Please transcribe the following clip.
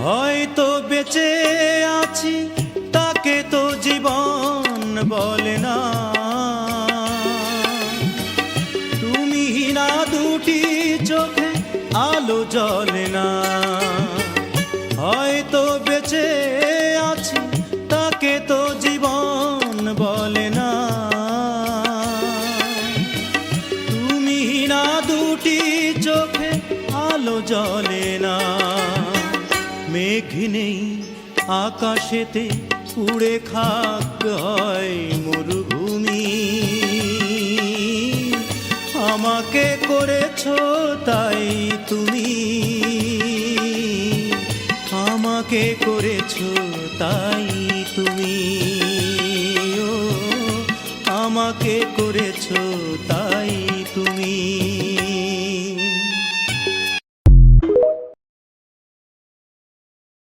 হয়তো বেঁচে আছি তাকে তো জীবন বলে না। তুমি না দুটি চোখে আলো জ্বলে না। হয়তো বেঁচে আছি তাকে তো জীবন বলে না। তুমি না দুটি চোখে আলো জ্বলে না। মেঘ নেই আকাশেতে উড়ে খাক হয় মরুভূমি। আমাকে করেছো তাই তুমি, আমাকে করেছো তাই তুমি, ও আমাকে করেছো